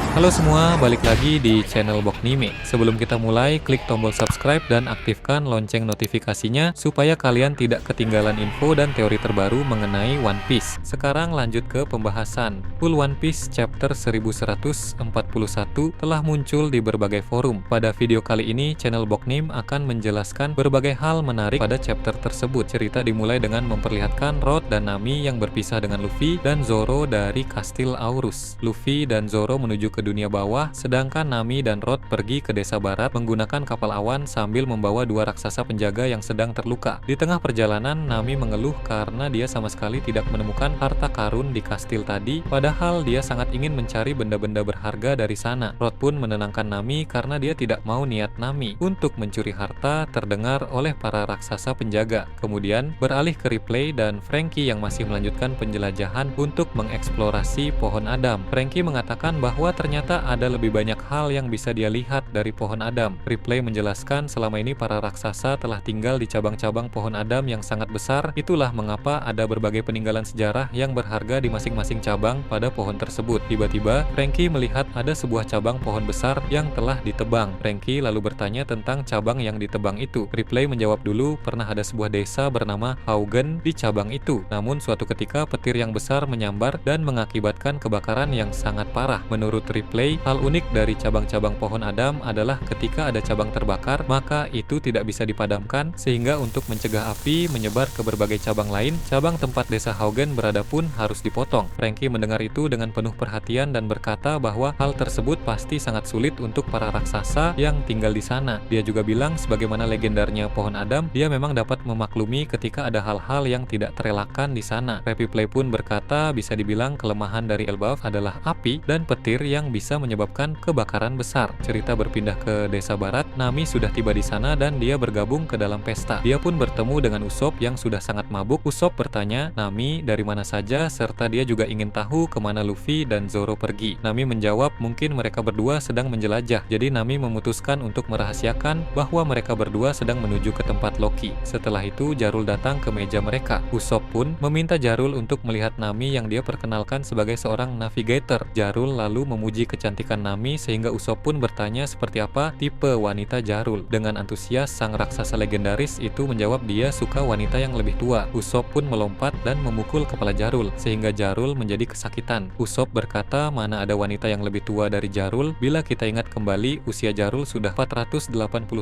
Halo semua, balik lagi di channel Boknime. Sebelum kita mulai, klik tombol subscribe dan aktifkan lonceng notifikasinya supaya kalian tidak ketinggalan info dan teori terbaru mengenai One Piece. Sekarang lanjut ke pembahasan. Full One Piece chapter 1141 telah muncul di berbagai forum. Pada video kali ini, channel Boknim akan menjelaskan berbagai hal menarik pada chapter tersebut. Cerita dimulai dengan memperlihatkan Rod dan Nami yang berpisah dengan Luffy dan Zoro dari Kastil Aurus. Luffy dan Zoro menuju ke dunia bawah, sedangkan Nami dan Rod pergi ke desa barat menggunakan kapal awan sambil membawa dua raksasa penjaga yang sedang terluka. Di tengah perjalanan, Nami mengeluh karena dia sama sekali tidak menemukan harta karun di kastil tadi, padahal dia sangat ingin mencari benda-benda berharga dari sana. Rod pun menenangkan Nami karena dia tidak mau niat Nami untuk mencuri harta terdengar oleh para raksasa penjaga. Kemudian beralih ke Ripley dan Franky yang masih melanjutkan penjelajahan untuk mengeksplorasi pohon Adam. Franky mengatakan bahwa ternyata ada lebih banyak hal yang bisa dia lihat dari pohon Adam. Ripley menjelaskan selama ini para raksasa telah tinggal di cabang-cabang pohon Adam yang sangat besar, itulah mengapa ada berbagai peninggalan sejarah yang berharga di masing-masing cabang pada pohon tersebut. Tiba-tiba, Franky melihat ada sebuah cabang pohon besar yang telah ditebang. Franky lalu bertanya tentang cabang yang ditebang itu. Ripley menjawab dulu pernah ada sebuah desa bernama Haugen di cabang itu. Namun suatu ketika petir yang besar menyambar dan mengakibatkan kebakaran yang sangat parah. Menurut Ripley, hal unik dari cabang-cabang pohon Adam adalah ketika ada cabang terbakar, maka itu tidak bisa dipadamkan, sehingga untuk mencegah api menyebar ke berbagai cabang lain, cabang tempat desa Haugen berada pun harus dipotong. Franky mendengar itu dengan penuh perhatian dan berkata bahwa hal tersebut pasti sangat sulit untuk para raksasa yang tinggal di sana. Dia juga bilang sebagaimana legendarnya pohon Adam, dia memang dapat memaklumi ketika ada hal-hal yang tidak terelakkan di sana. Ripley pun berkata bisa dibilang kelemahan dari Elbaf adalah api dan petir yang bisa menyebabkan kebakaran besar. Cerita berpindah ke desa barat, Nami sudah tiba di sana dan dia bergabung ke dalam pesta. Dia pun bertemu dengan Usopp yang sudah sangat mabuk. Usopp bertanya, Nami dari mana saja, serta dia juga ingin tahu kemana Luffy dan Zoro pergi. Nami menjawab mungkin mereka berdua sedang menjelajah. Jadi Nami memutuskan untuk merahasiakan bahwa mereka berdua sedang menuju ke tempat Loki. Setelah itu Jarul datang ke meja mereka. Usopp pun meminta Jarul untuk melihat Nami yang dia perkenalkan sebagai seorang navigator. Jarul lalu memuji kecantikan Nami sehingga Usopp pun bertanya seperti apa tipe wanita Jarul. Dengan antusias, sang raksasa legendaris itu menjawab dia suka wanita yang lebih tua. Usopp pun melompat dan memukul kepala Jarul sehingga Jarul menjadi kesakitan. Usopp berkata mana ada wanita yang lebih tua dari Jarul. Bila kita ingat kembali, usia Jarul sudah 480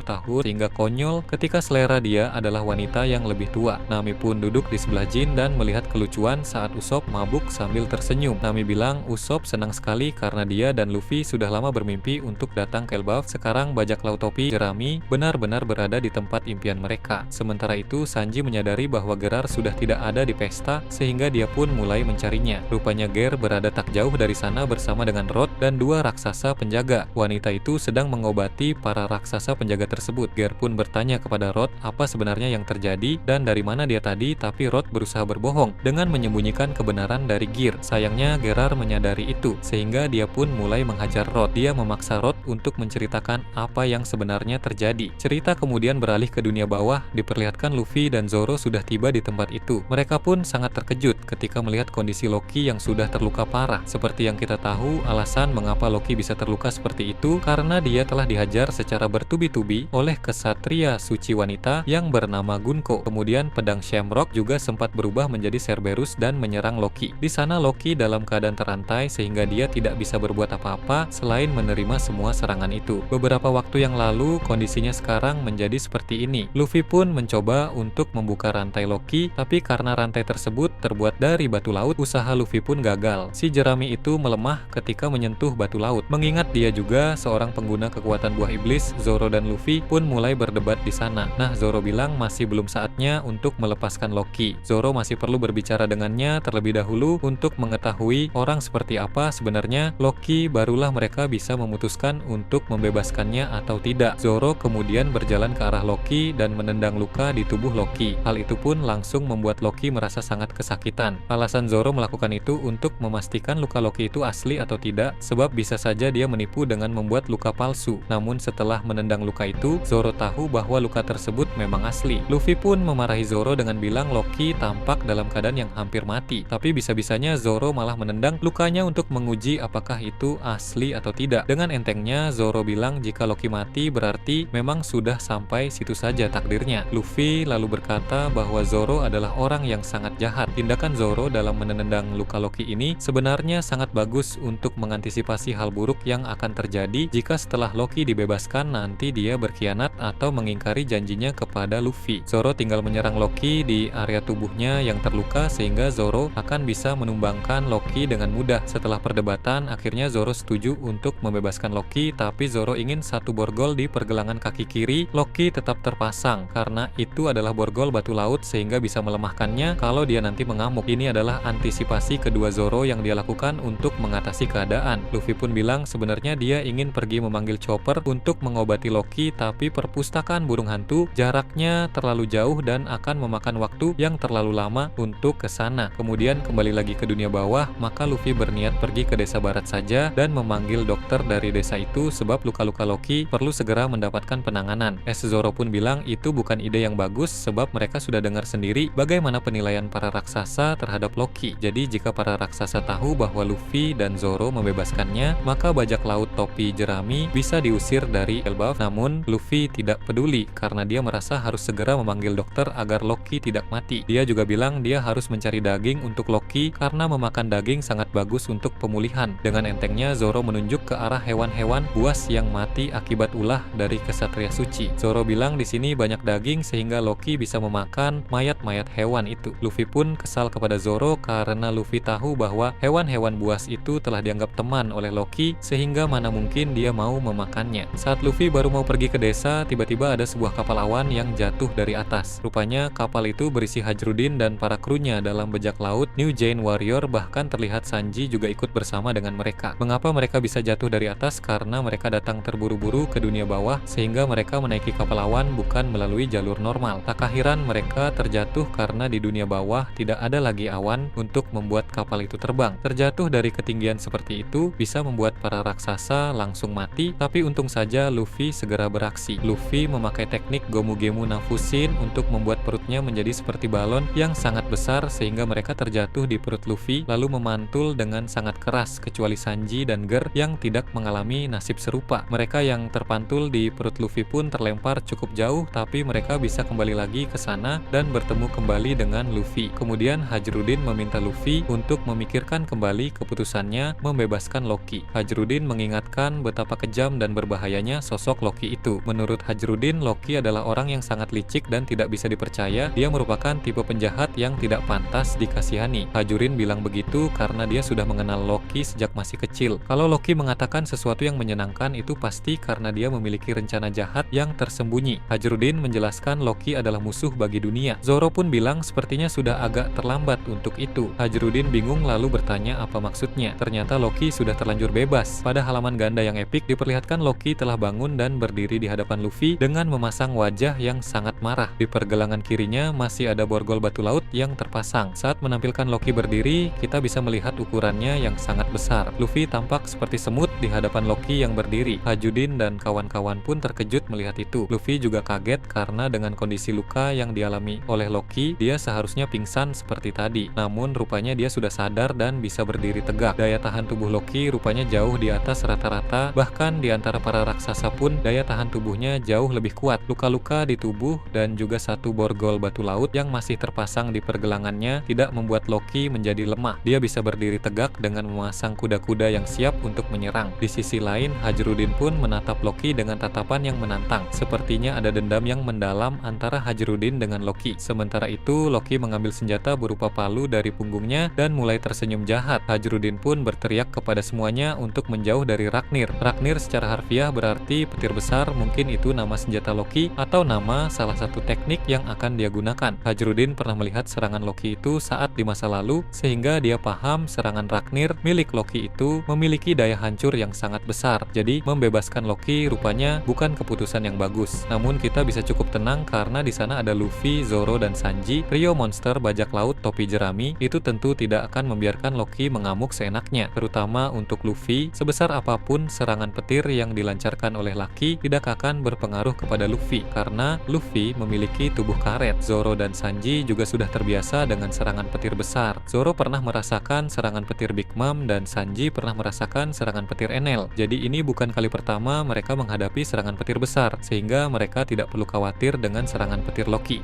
tahun sehingga konyol ketika selera dia adalah wanita yang lebih tua. Nami pun duduk di sebelah Jin dan melihat kelucuan saat Usopp mabuk sambil tersenyum. Nami bilang Usopp senang sekali karena dia dan Luffy sudah lama bermimpi untuk datang ke Elbaf. Sekarang bajak laut topi jerami benar-benar berada di tempat impian mereka. Sementara itu Sanji menyadari bahwa Gerar sudah tidak ada di pesta sehingga dia pun mulai mencarinya. Rupanya Ger berada tak jauh dari sana bersama dengan Rod dan dua raksasa penjaga. Wanita itu sedang mengobati para raksasa penjaga tersebut. Ger pun bertanya kepada Rod apa sebenarnya yang terjadi dan dari mana dia tadi, tapi Rod berusaha berbohong dengan menyembunyikan kebenaran dari Gear. Sayangnya Gerar menyadari itu sehingga dia pun mulai menghajar Rod. Dia memaksa Rod untuk menceritakan apa yang sebenarnya terjadi. Cerita kemudian beralih ke dunia bawah, diperlihatkan Luffy dan Zoro sudah tiba di tempat itu. Mereka pun sangat terkejut ketika melihat kondisi Loki yang sudah terluka parah. Seperti yang kita tahu, alasan mengapa Loki bisa terluka seperti itu karena dia telah dihajar secara bertubi-tubi oleh kesatria suci wanita yang bernama Gunko. Kemudian pedang Shamrock juga sempat berubah menjadi Cerberus dan menyerang Loki. Di sana Loki dalam keadaan terantai sehingga dia tidak bisa berbuat apa-apa selain menerima semua serangan itu. Beberapa waktu yang lalu kondisinya sekarang menjadi seperti ini. Luffy pun mencoba untuk membuka rantai Loki, tapi karena rantai tersebut terbuat dari batu laut, usaha Luffy pun gagal. Si jerami itu melemah ketika menyentuh batu laut. Mengingat dia juga seorang pengguna kekuatan buah iblis, Zoro dan Luffy pun mulai berdebat di sana. Nah, Zoro bilang masih belum saatnya untuk melepaskan Loki. Zoro masih perlu berbicara dengannya terlebih dahulu untuk mengetahui orang seperti apa sebenarnya Loki, barulah mereka bisa memutuskan untuk membebaskannya atau tidak. Zoro kemudian berjalan ke arah Loki dan menendang luka di tubuh Loki. Hal itu pun langsung membuat Loki merasa sangat kesakitan. Alasan Zoro melakukan itu untuk memastikan luka Loki itu asli atau tidak, sebab bisa saja dia menipu dengan membuat luka palsu. Namun setelah menendang luka itu, Zoro tahu bahwa luka tersebut memang asli. Luffy pun memarahi Zoro dengan bilang Loki tampak dalam keadaan yang hampir mati, tapi bisa-bisanya Zoro malah menendang lukanya untuk menguji apakah itu itu asli atau tidak. Dengan entengnya, Zoro bilang jika Loki mati berarti memang sudah sampai situ saja takdirnya. Luffy lalu berkata bahwa Zoro adalah orang yang sangat jahat. Tindakan Zoro dalam menendang luka Loki ini sebenarnya sangat bagus untuk mengantisipasi hal buruk yang akan terjadi jika setelah Loki dibebaskan nanti dia berkhianat atau mengingkari janjinya kepada Luffy. Zoro tinggal menyerang Loki di area tubuhnya yang terluka sehingga Zoro akan bisa menumbangkan Loki dengan mudah. Setelah perdebatan, akhirnya Zoro setuju untuk membebaskan Loki, tapi Zoro ingin satu borgol di pergelangan kaki kiri Loki tetap terpasang karena itu adalah borgol batu laut sehingga bisa melemahkannya kalau dia nanti mengamuk. Ini adalah antisipasi kedua Zoro yang dia lakukan untuk mengatasi keadaan. Luffy pun bilang sebenarnya dia ingin pergi memanggil Chopper untuk mengobati Loki, tapi perpustakaan burung hantu jaraknya terlalu jauh dan akan memakan waktu yang terlalu lama untuk ke sana. Kemudian kembali lagi ke dunia bawah, maka Luffy berniat pergi ke desa barat saja dan memanggil dokter dari desa itu sebab luka-luka Loki perlu segera mendapatkan penanganan. Zoro pun bilang itu bukan ide yang bagus sebab mereka sudah dengar sendiri bagaimana penilaian para raksasa terhadap Loki. Jadi jika para raksasa tahu bahwa Luffy dan Zoro membebaskannya, maka bajak laut topi jerami bisa diusir dari Elbaf. Namun Luffy tidak peduli karena dia merasa harus segera memanggil dokter agar Loki tidak mati. Dia juga bilang dia harus mencari daging untuk Loki karena memakan daging sangat bagus untuk pemulihan. Dengan entengnya Zoro menunjuk ke arah hewan-hewan buas yang mati akibat ulah dari kesatria suci. Zoro bilang di sini banyak daging sehingga Loki bisa memakan mayat-mayat hewan itu. Luffy pun kesal kepada Zoro karena Luffy tahu bahwa hewan-hewan buas itu telah dianggap teman oleh Loki sehingga mana mungkin dia mau memakannya. Saat Luffy baru mau pergi ke desa, tiba-tiba ada sebuah kapal awan yang jatuh dari atas. Rupanya kapal itu berisi Hajrudin dan para krunya dalam bajak laut New Giant Warrior, bahkan terlihat Sanji juga ikut bersama dengan mereka. Mengapa mereka bisa jatuh dari atas? Karena mereka datang terburu-buru ke dunia bawah sehingga mereka menaiki kapal awan bukan melalui jalur normal. Tak heran mereka terjatuh karena di dunia bawah tidak ada lagi awan untuk membuat kapal itu terbang. Terjatuh dari ketinggian seperti itu bisa membuat para raksasa langsung mati, tapi untung saja Luffy segera beraksi. Luffy memakai teknik Gomu Gemu Nafusin untuk membuat perutnya menjadi seperti balon yang sangat besar sehingga mereka terjatuh di perut Luffy lalu memantul dengan sangat keras, kecuali Sanji dan Ger yang tidak mengalami nasib serupa. Mereka yang terpantul di perut Luffy pun terlempar cukup jauh, tapi mereka bisa kembali lagi ke sana dan bertemu kembali dengan Luffy. Kemudian Hajrudin meminta Luffy untuk memikirkan kembali keputusannya membebaskan Loki. Hajrudin mengingatkan betapa kejam dan berbahayanya sosok Loki itu. Menurut Hajrudin, Loki adalah orang yang sangat licik dan tidak bisa dipercaya. Dia merupakan tipe penjahat yang tidak pantas dikasihani. Hajrudin bilang begitu karena dia sudah mengenal Loki sejak masih kecil. Kalau Loki mengatakan sesuatu yang menyenangkan itu pasti karena dia memiliki rencana jahat yang tersembunyi. Hajrudin menjelaskan Loki adalah musuh bagi dunia. Zoro pun bilang sepertinya sudah agak terlambat untuk itu. Hajrudin bingung lalu bertanya apa maksudnya. Ternyata Loki sudah terlanjur bebas. Pada halaman ganda yang epik diperlihatkan Loki telah bangun dan berdiri di hadapan Luffy dengan memasang wajah yang sangat marah. Di pergelangan kirinya masih ada borgol batu laut yang terpasang. Saat menampilkan Loki berdiri, kita bisa melihat ukurannya yang sangat besar. Luffy tampak seperti semut di hadapan Loki yang berdiri. Hajrudin dan kawan-kawan pun terkejut melihat itu. Luffy juga kaget karena dengan kondisi luka yang dialami oleh Loki, dia seharusnya pingsan seperti tadi. Namun rupanya dia sudah sadar dan bisa berdiri tegak. Daya tahan tubuh Loki rupanya jauh di atas rata-rata, bahkan di antara para raksasa pun daya tahan tubuhnya jauh lebih kuat. Luka-luka di tubuh dan juga satu borgol batu laut yang masih terpasang di pergelangannya tidak membuat Loki menjadi lemah. Dia bisa berdiri tegak dengan memasang kuda-kuda yang siap untuk menyerang. Di sisi lain, Hajrudin pun menatap Loki dengan tatapan yang menantang. Sepertinya ada dendam yang mendalam antara Hajrudin dengan Loki. Sementara itu, Loki mengambil senjata berupa palu dari punggungnya dan mulai tersenyum jahat. Hajrudin pun berteriak kepada semuanya untuk menjauh dari Raknir. Raknir secara harfiah berarti petir besar, mungkin itu nama senjata Loki atau nama salah satu teknik yang akan dia gunakan. Hajrudin pernah melihat serangan Loki itu saat di masa lalu, sehingga dia paham serangan Raknir milik Loki itu memiliki daya hancur yang sangat besar. Jadi membebaskan Loki rupanya bukan keputusan yang bagus. Namun kita bisa cukup tenang karena di sana ada Luffy, Zoro dan Sanji. Trio monster bajak laut topi jerami itu tentu tidak akan membiarkan Loki mengamuk seenaknya. Terutama untuk Luffy, sebesar apapun serangan petir yang dilancarkan oleh Lucky tidak akan berpengaruh kepada Luffy karena Luffy memiliki tubuh karet. Zoro dan Sanji juga sudah terbiasa dengan serangan petir besar. Zoro pernah merasakan serangan petir Big Mom dan Sanji pernah pernah merasakan serangan petir Enel. Jadi ini bukan kali pertama mereka menghadapi serangan petir besar, sehingga mereka tidak perlu khawatir dengan serangan petir Loki.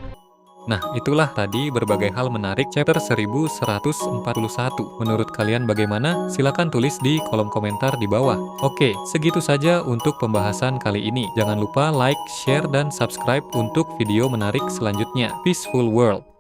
Nah, itulah tadi berbagai hal menarik chapter 1141. Menurut kalian bagaimana? Silahkan tulis di kolom komentar di bawah. Oke, segitu saja untuk pembahasan kali ini. Jangan lupa like, share, dan subscribe untuk video menarik selanjutnya. Peaceful World.